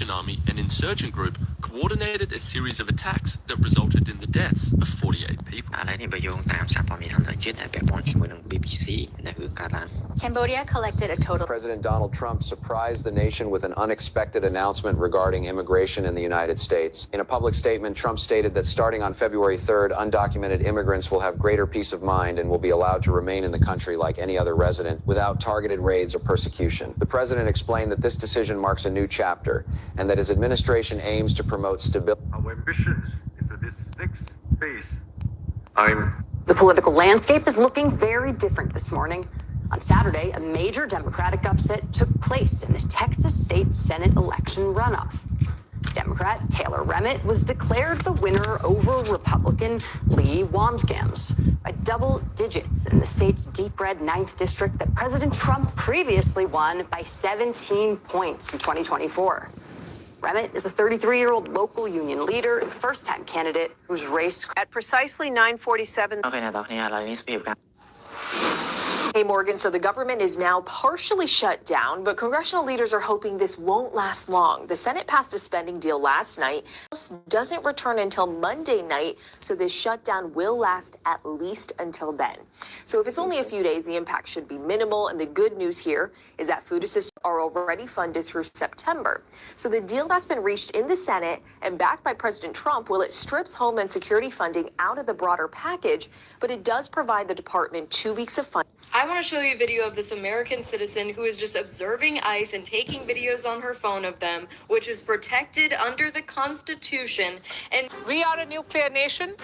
Army, an insurgent group, coordinated a series of attacks that resulted in the deaths of 48 people. Cambodia collected a total. President Donald Trump surprised the nation with an unexpected announcement regarding immigration in the United States. In a public statement, Trump stated that starting on February 3rd, undocumented immigrants will have greater peace of mind and will be allowed to remain in the country like any other resident without targeted raids or persecution. The president explained that this decision marks a new chapter and that his administration aims to promote stability. Our ambitions into this next phase. The political landscape is looking very different this morning. On Saturday, a major Democratic upset took place in the Texas State Senate election runoff. Democrat Taylor Remitt was declared the winner over Republican Lee Wambsgans by double digits in the state's deep red 9th district that President Trump previously won by 17 points in 2024. Remitt is a 33-year-old local union leader and first-time candidate whose race at precisely 9:47. Hey, Morgan, so the government is now partially shut down, but congressional leaders are hoping this won't last long. The Senate passed a spending deal last night. House doesn't return until Monday night, so this shutdown will last at least until then. So if it's only a few days, the impact should be minimal, and the good news here is that food assistance are already funded through September. So the deal that's been reached in the Senate and backed by President Trump, well, it strips Homeland Security funding out of the broader package, but it does provide the department 2 weeks of funding. I want to show you a video of this American citizen who is just observing ICE and taking videos on her phone of them, which is protected under the Constitution. And We are a nuclear nation.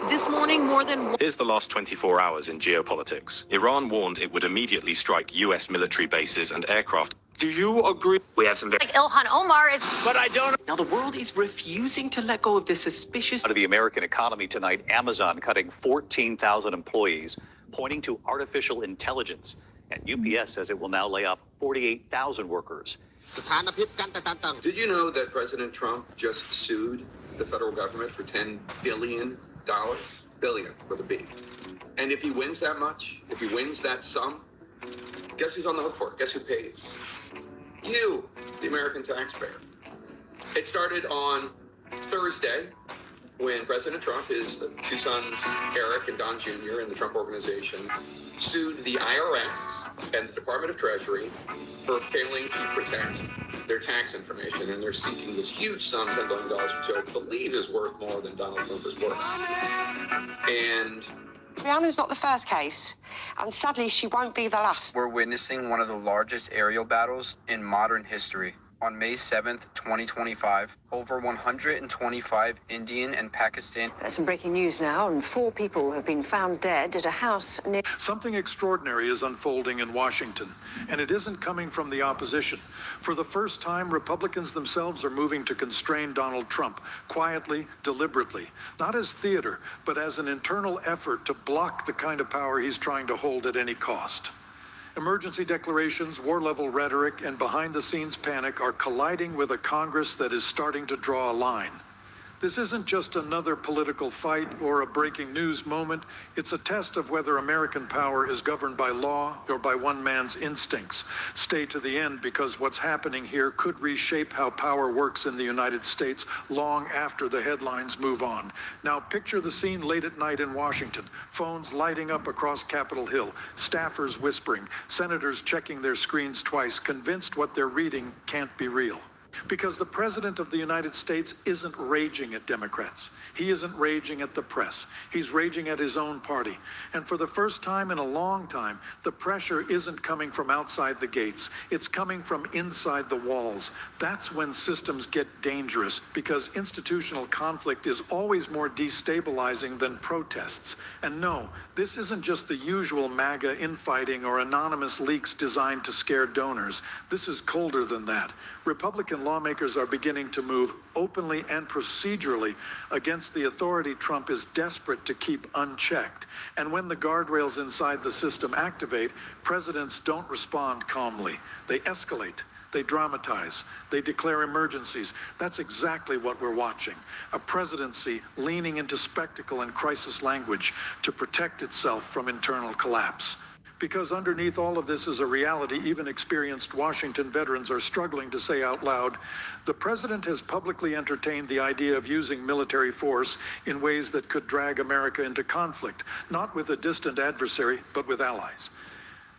This morning, more than Here's the last 24 hours in geopolitics. Iran warned it would immediately strike U.S. military bases and aircraft. Do you agree? We have some very... like Ilhan Omar is. But I don't. Now, the world is refusing to let go of this suspicious. Out of the American economy tonight, Amazon cutting 14,000 employees, pointing to artificial intelligence. And UPS says it will now lay off 48,000 workers. Did you know that President Trump just sued the federal government for $10 billion? Billion with a B. And if he wins that much, if he wins that sum, guess who's on the hook for it? Guess who pays? You, the American taxpayer. It started on Thursday when President Trump, his two sons, Eric and Don Jr., in the Trump Organization, sued the IRS and the Department of Treasury for failing to protect their tax information. And they're seeking this huge sum, $10 billion, which I believe is worth more than Donald Trump is worth. And Rihanna's not the first case, and sadly, she won't be the last. We're witnessing one of the largest aerial battles in modern history. On May 7th, 2025, over 125 Indian and Pakistan. There's some breaking news now, and 4 people have been found dead at a house near. Something extraordinary is unfolding in Washington, and it isn't coming from the opposition. For the first time, Republicans themselves are moving to constrain Donald Trump, quietly, deliberately, not as theater, but as an internal effort to block the kind of power he's trying to hold at any cost. Emergency declarations, war-level rhetoric, and behind-the-scenes panic are colliding with a Congress that is starting to draw a line. This isn't just another political fight or a breaking news moment. It's a test of whether American power is governed by law or by one man's instincts. Stay to the end, because what's happening here could reshape how power works in the United States long after the headlines move on. Now picture the scene late at night in Washington. Phones lighting up across Capitol Hill, staffers whispering, senators checking their screens twice, convinced what they're reading can't be real. Because the President of the United States isn't raging at Democrats. He isn't raging at the press. He's raging at his own party. And for the first time in a long time, the pressure isn't coming from outside the gates. It's coming from inside the walls. That's when systems get dangerous, because institutional conflict is always more destabilizing than protests. And no, this isn't just the usual MAGA infighting or anonymous leaks designed to scare donors. This is colder than that. Republican lawmakers are beginning to move openly and procedurally against the authority Trump is desperate to keep unchecked. And when the guardrails inside the system activate, presidents don't respond calmly. They escalate. They dramatize. They declare emergencies. That's exactly what we're watching. A presidency leaning into spectacle and crisis language to protect itself from internal collapse. Because underneath all of this is a reality even experienced Washington veterans are struggling to say out loud. The president has publicly entertained the idea of using military force in ways that could drag America into conflict, not with a distant adversary, but with allies.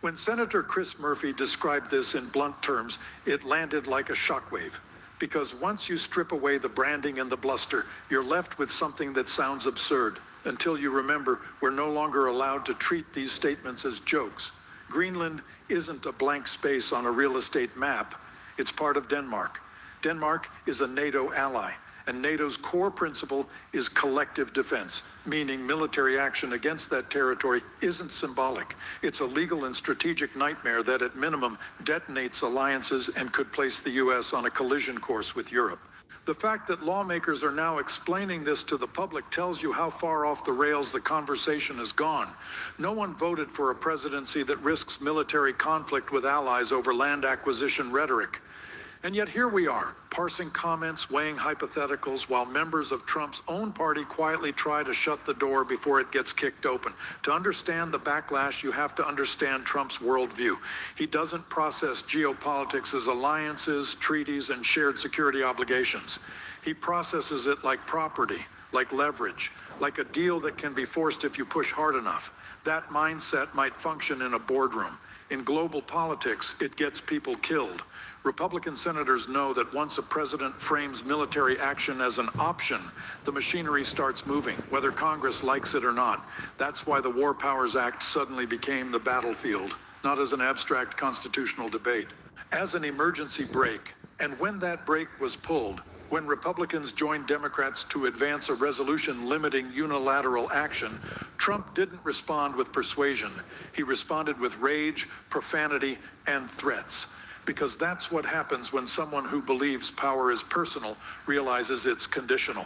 When Senator Chris Murphy described this in blunt terms, it landed like a shockwave. Because once you strip away the branding and the bluster, you're left with something that sounds absurd. Until you remember, we're no longer allowed to treat these statements as jokes. Greenland isn't a blank space on a real estate map. It's part of Denmark. Denmark is a NATO ally, and NATO's core principle is collective defense, meaning military action against that territory isn't symbolic. It's a legal and strategic nightmare that at minimum detonates alliances and could place the U.S. on a collision course with Europe. The fact that lawmakers are now explaining this to the public tells you how far off the rails the conversation has gone. No one voted for a presidency that risks military conflict with allies over land acquisition rhetoric. And yet here we are, parsing comments, weighing hypotheticals, while members of Trump's own party quietly try to shut the door before it gets kicked open. To understand the backlash, you have to understand Trump's worldview. He doesn't process geopolitics as alliances, treaties, and shared security obligations. He processes it like property, like leverage, like a deal that can be forced if you push hard enough. That mindset might function in a boardroom. In global politics, it gets people killed. Republican senators know that once a president frames military action as an option, the machinery starts moving, whether Congress likes it or not. That's why the War Powers Act suddenly became the battlefield, not as an abstract constitutional debate, as an emergency brake. And when that brake was pulled, when Republicans joined Democrats to advance a resolution limiting unilateral action, Trump didn't respond with persuasion. He responded with rage, profanity, and threats. Because that's what happens when someone who believes power is personal realizes it's conditional.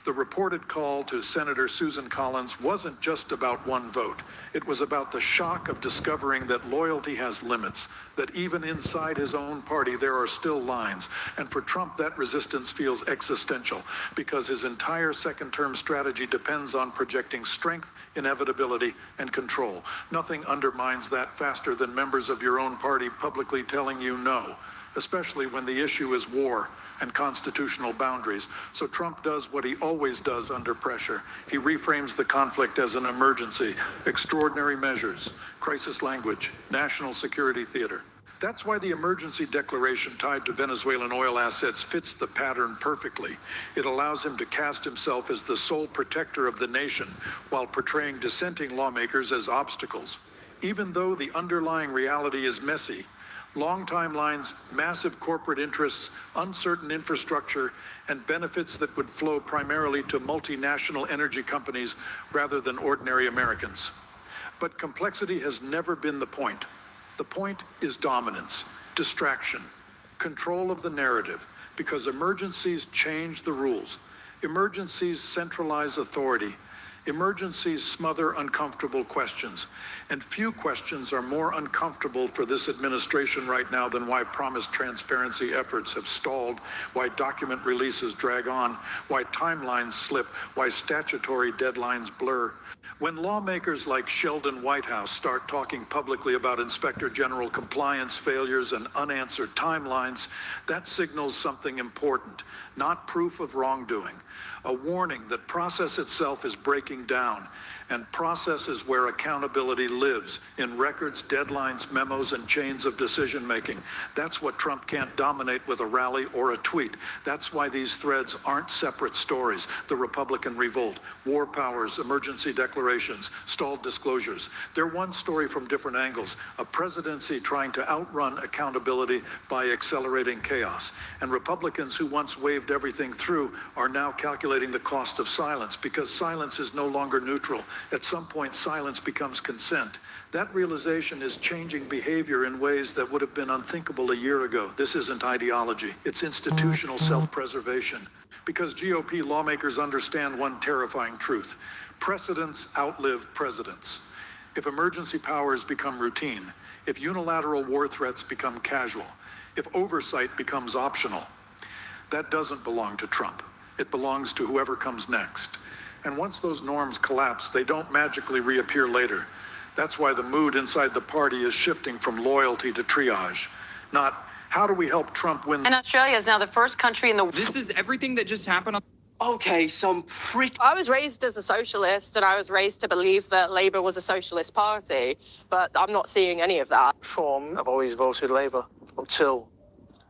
The reported call to Senator Susan Collins wasn't just about one vote. It was about the shock of discovering that loyalty has limits, that even inside his own party there are still lines. And for Trump, that resistance feels existential because his entire second-term strategy depends on projecting strength, inevitability, and control. Nothing undermines that faster than members of your own party publicly telling you no, especially when the issue is war and constitutional boundaries. So Trump does what he always does under pressure. He reframes the conflict as an emergency, extraordinary measures, crisis language, national security theater. That's why the emergency declaration tied to Venezuelan oil assets fits the pattern perfectly. It allows him to cast himself as the sole protector of the nation while portraying dissenting lawmakers as obstacles. Even though the underlying reality is messy, long timelines, massive corporate interests, uncertain infrastructure, and benefits that would flow primarily to multinational energy companies rather than ordinary Americans. But complexity has never been the point. The point is dominance, distraction, control of the narrative, because emergencies change the rules. Emergencies centralize authority. Emergencies smother uncomfortable questions, and few questions are more uncomfortable for this administration right now than why promised transparency efforts have stalled, why document releases drag on, why timelines slip, why statutory deadlines blur. When lawmakers like Sheldon Whitehouse start talking publicly about Inspector General compliance failures and unanswered timelines, that signals something important, not proof of wrongdoing. A warning that process itself is breaking down, and process is where accountability lives, in records, deadlines, memos, and chains of decision-making. That's what Trump can't dominate with a rally or a tweet. That's why these threads aren't separate stories. The Republican revolt, war powers, emergency declarations, stalled disclosures. They're one story from different angles. A presidency trying to outrun accountability by accelerating chaos. And Republicans who once waved everything through are now calculating the cost of silence, because silence is no longer neutral. At some point, silence becomes consent. That realization is changing behavior in ways that would have been unthinkable a year ago. This isn't ideology. It's institutional self-preservation. Because GOP lawmakers understand one terrifying truth. Precedents outlive presidents. If emergency powers become routine, if unilateral war threats become casual, if oversight becomes optional, that doesn't belong to Trump. It belongs to whoever comes next. And once those norms collapse, they don't magically reappear later. That's why the mood inside the party is shifting from loyalty to triage, not how do we help Trump win. And Australia is now the first country in the... This is everything that just happened on... Okay, some pretty... I was raised as a socialist, and I was raised to believe that Labour was a socialist party, but I'm not seeing any of that. I've always voted Labour until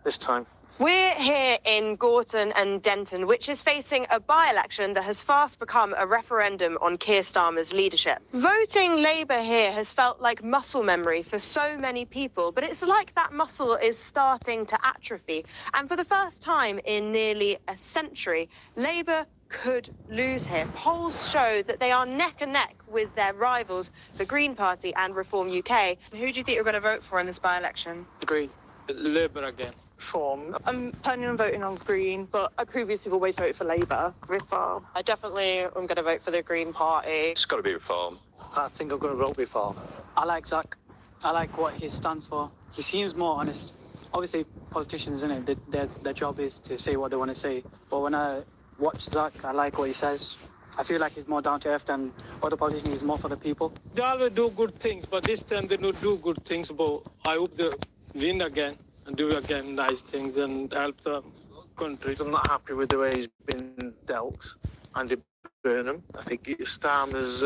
this time. We're here in Gorton and Denton, which is facing a by-election that has fast become a referendum on Keir Starmer's leadership. Voting Labour here has felt like muscle memory for so many people, but it's like that muscle is starting to atrophy. And for the first time in nearly a century, Labour could lose here. Polls show that they are neck and neck with their rivals, the Green Party and Reform UK. Who do you think you're going to vote for in this by-election? Green. Labour again. Reform. I'm planning on voting on Green, but I previously always voted for Labour. Reform. I definitely am going to vote for the Green Party. It's got to be Reform. I think I'm going to vote Reform. I like Zach. I like what he stands for. He seems more honest. Obviously, politicians, isn't it? Their job is to say what they want to say. But when I watch Zach, I like what he says. I feel like he's more down to earth than other politicians. He's more for the people. They always do good things, but this time they don't do good things. But I hope they win again and do again nice things and help the country. I'm not happy with the way he's been dealt. Andy Burnham. I think Starmer's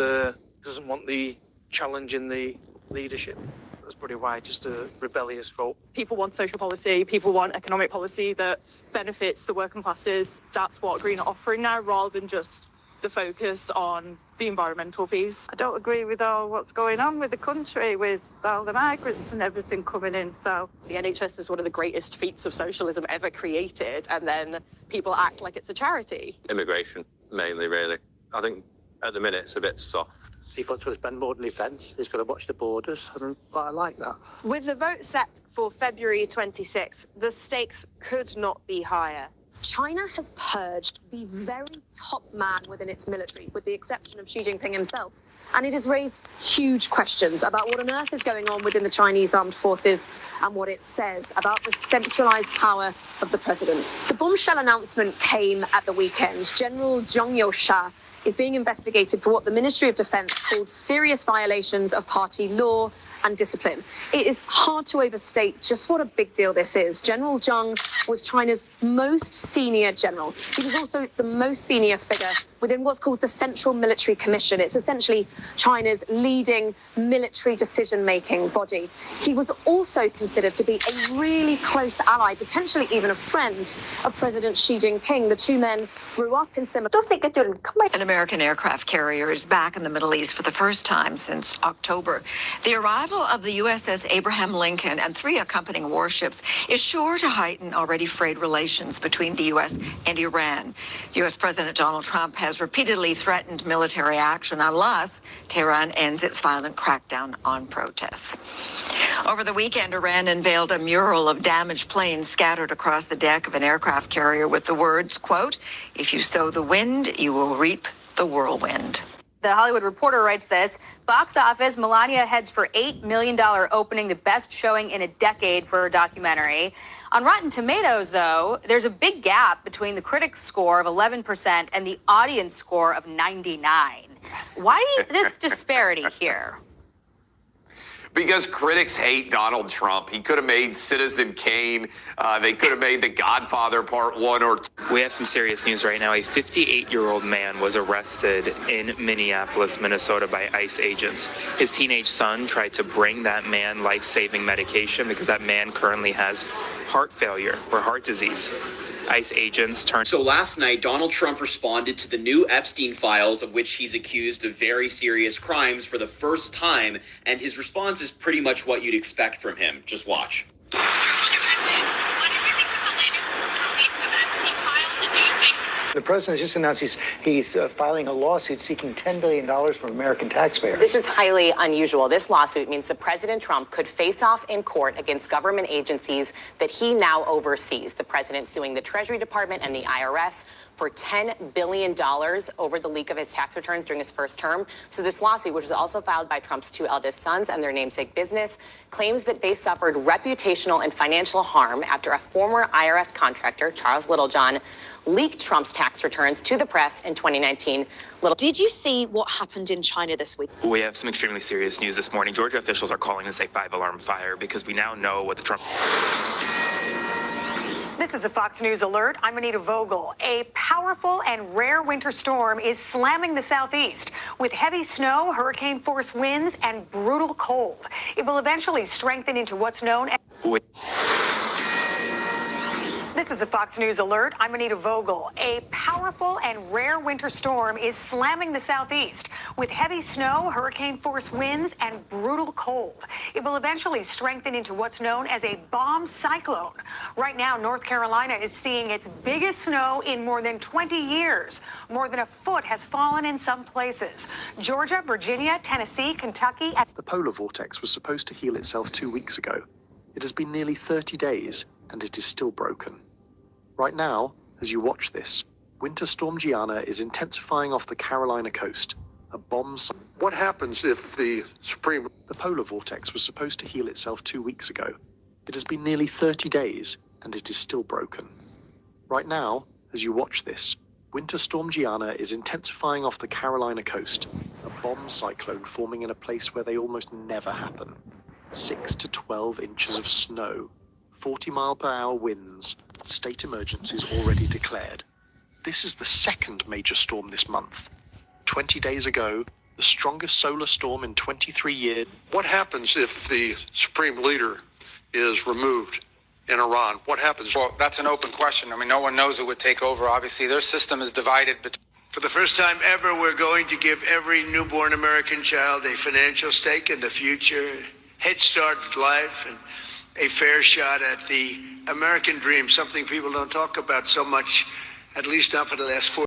doesn't want the challenge in the leadership. That's pretty why, just a rebellious vote. People want social policy, people want economic policy that benefits the working classes. That's what Green are offering now, rather than just the focus on the environmental piece. I don't agree with all what's going on with the country, with all the migrants and everything coming in. So the NHS is one of the greatest feats of socialism ever created, and then people act like it's a charity. Immigration, mainly, really. I think at the minute it's a bit soft. He wants to spend more than defence. He's got to watch the borders, and I like that. With the vote set for February 26, the stakes could not be higher. China has purged the very top man within its military, with the exception of Xi Jinping himself. And it has raised huge questions about what on earth is going on within the Chinese armed forces and what it says about the centralized power of the president. The bombshell announcement came at the weekend. General Zhang Youxia is being investigated for what the Ministry of Defense called serious violations of party law and discipline. It is hard to overstate just what a big deal this is. General Zhang was China's most senior general. He was also the most senior figure within what's called the Central Military Commission. It's essentially China's leading military decision-making body. He was also considered to be a really close ally, potentially even a friend of President Xi Jinping. The two men grew up in similar... An American aircraft carrier is back in the Middle East for the first time since October. The arrival of the USS Abraham Lincoln and 3 accompanying warships is sure to heighten already frayed relations between the U.S. and Iran. U.S. President Donald Trump has repeatedly threatened military action unless Tehran ends its violent crackdown on protests. Over the weekend, Iran unveiled a mural of damaged planes scattered across the deck of an aircraft carrier with the words, quote, "If you sow the wind, you will reap the whirlwind." The Hollywood Reporter writes this. Box office, Melania heads for $8 million opening, the best showing in a decade for her documentary. On Rotten Tomatoes, though, there's a big gap between the critics' score of 11% and the audience score of 99%. Why this disparity here? Because critics hate Donald Trump. He could have made Citizen Kane. They could have made The Godfather Part 1 or 2. We have some serious news right now. A 58-year-old man was arrested in Minneapolis, Minnesota by ICE agents. His teenage son tried to bring that man life-saving medication because that man currently has heart failure or heart disease. ICE agents turned. So last night, Donald Trump responded to the new Epstein files, of which he's accused of very serious crimes for the first time, and his response is pretty much what you'd expect from him. Just watch. The president just announced he's filing a lawsuit seeking $10 billion from American taxpayers. This is highly unusual. This lawsuit means that President Trump could face off in court against government agencies that he now oversees. The president suing the Treasury Department and the IRS for $10 billion over the leak of his tax returns during his first term. So this lawsuit, which was also filed by Trump's two eldest sons and their namesake business, claims that they suffered reputational and financial harm after a former IRS contractor, Charles Littlejohn, leaked Trump's tax returns to the press in 2019. Did you see what happened in China this week? We have some extremely serious news this morning. Georgia officials are calling this a 5-alarm fire because we now know what the Trump... This is a Fox News alert. I'm Anita Vogel. A powerful and rare winter storm is slamming the southeast with heavy snow, hurricane-force winds, and brutal cold. It will eventually strengthen into what's known as... This is a Fox News alert. I'm Anita Vogel. A powerful and rare winter storm is slamming the southeast with heavy snow, hurricane-force winds, and brutal cold. It will eventually strengthen into what's known as a bomb cyclone. Right now, North Carolina is seeing its biggest snow in more than 20 years. More than a foot has fallen in some places. Georgia, Virginia, Tennessee, Kentucky, and... The polar vortex was supposed to heal itself 2 weeks ago. It has been nearly 30 days, and it is still broken. Right now, as you watch this, Winter Storm Gianna is intensifying off the Carolina coast. A bomb... What happens if the Supreme... The polar vortex was supposed to heal itself 2 weeks ago. It has been nearly 30 days, and it is still broken. Right now, as you watch this, Winter Storm Gianna is intensifying off the Carolina coast. A bomb cyclone forming in a place where they almost never happen. 6 to 12 inches of snow. 40-mile-per-hour winds, state emergencies already declared. This is the second major storm this month. 20 days ago, the strongest solar storm in 23 years. What happens if the supreme leader is removed in Iran? What happens? Well, that's an open question. I mean, no one knows who would take over. Obviously, their system is divided between... For the first time ever, we're going to give every newborn American child a financial stake in the future, head start in life, and a fair shot at the American dream, something people don't talk about so much, at least not for the last 4